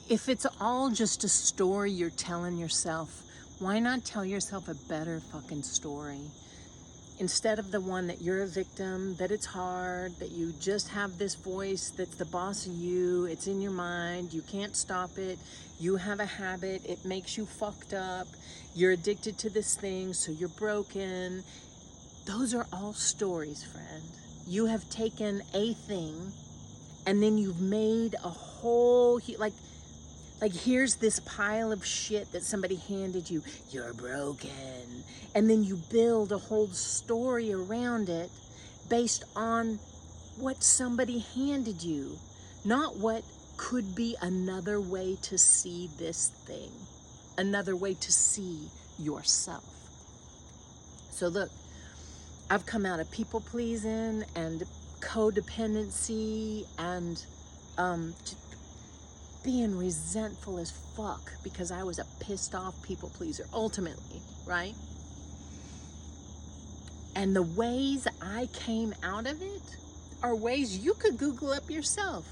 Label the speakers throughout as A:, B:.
A: If it's all just a story you're telling yourself, why not tell yourself a better fucking story? Instead of the one that you're a victim, that it's hard, that you just have this voice that's the boss of you, it's in your mind, you can't stop it, you have a habit, it makes you fucked up, you're addicted to this thing, so you're broken. Those are all stories, friend. You have taken a thing and then you've made a whole, like here's this pile of shit that somebody handed you. You're broken. And then you build a whole story around it based on what somebody handed you, not what could be another way to see this thing, another way to see yourself. So look, I've come out of people pleasing and codependency and being resentful as fuck because I was a pissed off people pleaser ultimately, right? And the ways I came out of it are ways you could Google up yourself.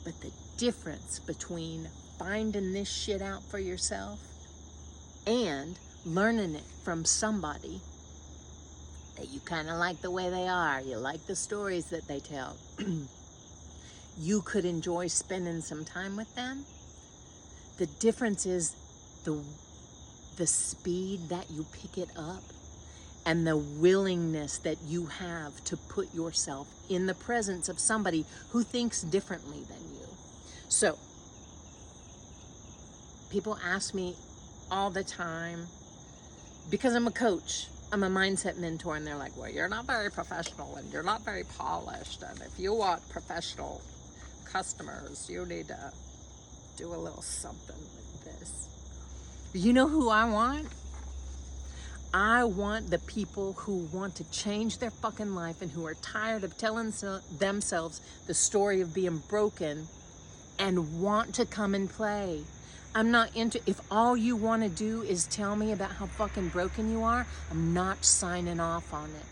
A: But the difference between finding this shit out for yourself and learning it from somebody that you kind of like the way they are, you like the stories that they tell, you could enjoy spending some time with them. The difference is the speed that you pick it up and the willingness that you have to put yourself in the presence of somebody who thinks differently than you. So, people ask me all the time, because I'm a coach, I'm a mindset mentor, and they're like, well, you're not very professional and you're not very polished, and if you want professional customers, you need to do a little something like this. You know who I want? I want the people who want to change their fucking life and who are tired of telling themselves the story of being broken and want to come and play. I'm not into, if all you want to do is tell me about how fucking broken you are, I'm not signing off on it.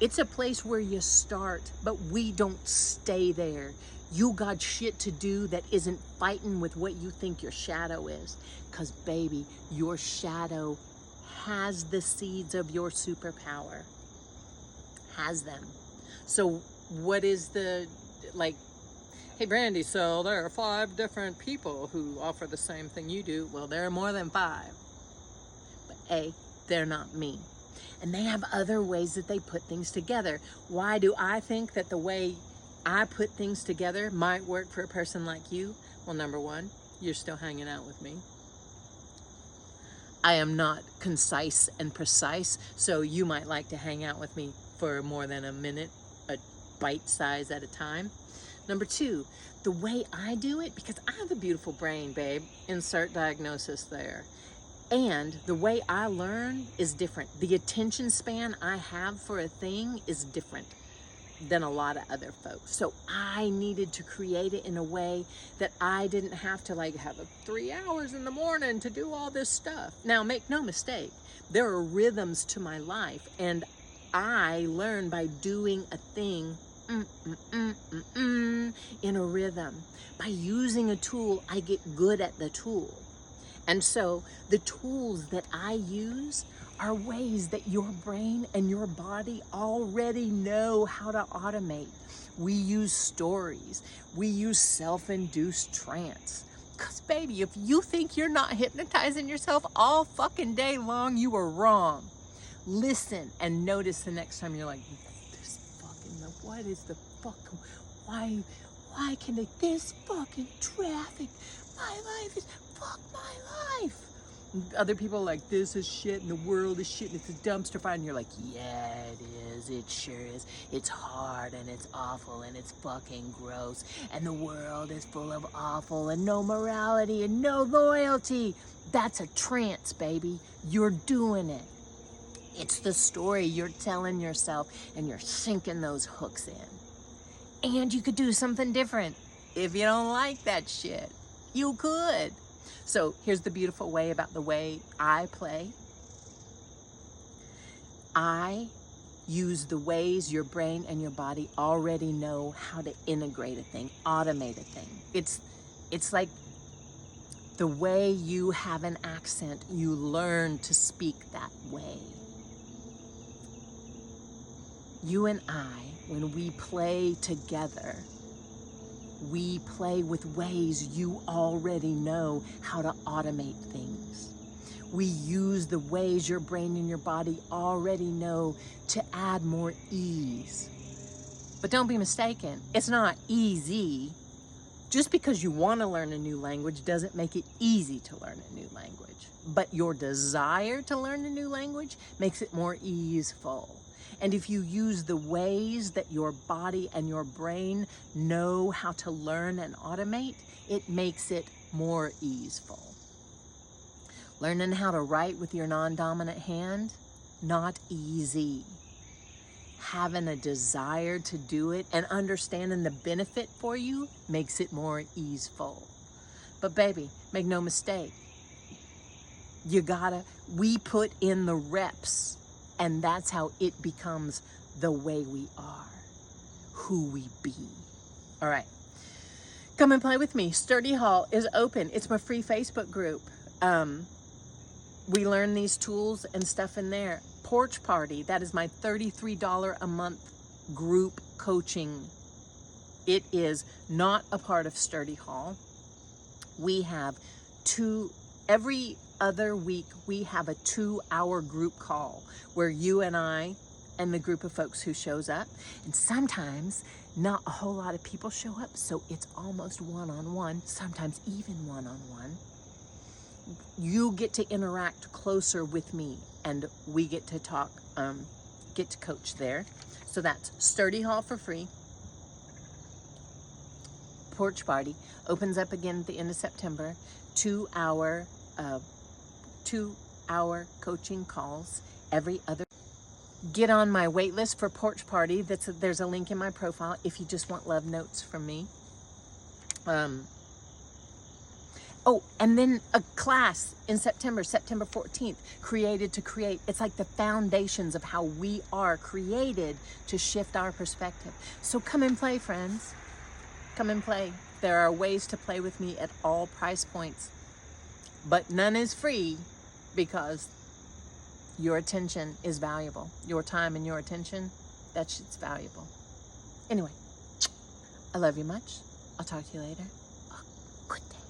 A: It's a place where you start, but we don't stay there. You got shit to do that isn't fighting with what you think your shadow is. Because, baby, your shadow has the seeds of your superpower. Has them. So what is the, like, hey, Brandy, so there are 5 different people who offer the same thing you do. Well, there are more than 5. But A, they're not me. And they have other ways that they put things together. Why do I think that the way I put things together might work for a person like you? Well, number one, you're still hanging out with me. I am not concise and precise, so you might like to hang out with me for more than a minute, a bite size at a time. Number 2, the way I do it, because I have a beautiful brain, babe, insert diagnosis there. And the way I learn is different. The attention span I have for a thing is different than a lot of other folks. So I needed to create it in a way that I didn't have to like have 3 hours in the morning to do all this stuff. Now, make no mistake, there are rhythms to my life, and I learn by doing a thing in a rhythm. By using a tool, I get good at the tool. And so the tools that I use are ways that your brain and your body already know how to automate. We use stories. We use self-induced trance. Because, baby, if you think you're not hypnotizing yourself all fucking day long, you are wrong. Listen and notice the next time you're like, what is the fuck? Why can it, this fucking traffic? My life is, fuck my life. Other people are like, this is shit and the world is shit and it's a dumpster fire. And you're like, yeah, it is. It sure is. It's hard and it's awful and it's fucking gross. And the world is full of awful and no morality and no loyalty. That's a trance, baby. You're doing it. It's the story you're telling yourself and you're sinking those hooks in. And you could do something different. If you don't like that shit, you could. So here's the beautiful way about the way I play. I use the ways your brain and your body already know how to integrate a thing, automate a thing. It's like The way you have an accent, you learn to speak that way. You and I, when we play together, we play with ways you already know how to automate things. We use the ways your brain and your body already know to add more ease. But don't be mistaken, it's not easy. Just because you want to learn a new language doesn't make it easy to learn a new language. But your desire to learn a new language makes it more easeful. And if you use the ways that your body and your brain know how to learn and automate, it makes it more easeful. Learning how to write with your non-dominant hand, not easy. Having a desire to do it and understanding the benefit for you makes it more easeful. But baby, make no mistake, we put in the reps, and that's how it becomes the way we are, who we be. All right, come and play with me. Sturdy Hall is open. It's my free Facebook group. We learn these tools and stuff in there. Porch Party, that is my $33 a month group coaching. It is not a part of Sturdy Hall. We have every other week, we have a 2-hour group call where you and I and the group of folks who shows up, and sometimes not a whole lot of people show up, so it's almost one-on-one, sometimes even one-on-one. You get to interact closer with me, and we get to talk, get to coach there. So that's Sturdy Hall for free. Porch Party opens up again at the end of September. 2-hour coaching calls every other. Get on my wait list for Porch Party. There's a link in my profile if you just want love notes from me. Oh, and then a class in September 14th, Created to Create. It's like the foundations of how we are created to shift our perspective. So come and play, friends. Come and play. There are ways to play with me at all price points, but none is free because your attention is valuable. Your time and your attention, that shit's valuable. Anyway, I love you much. I'll talk to you later. Good day.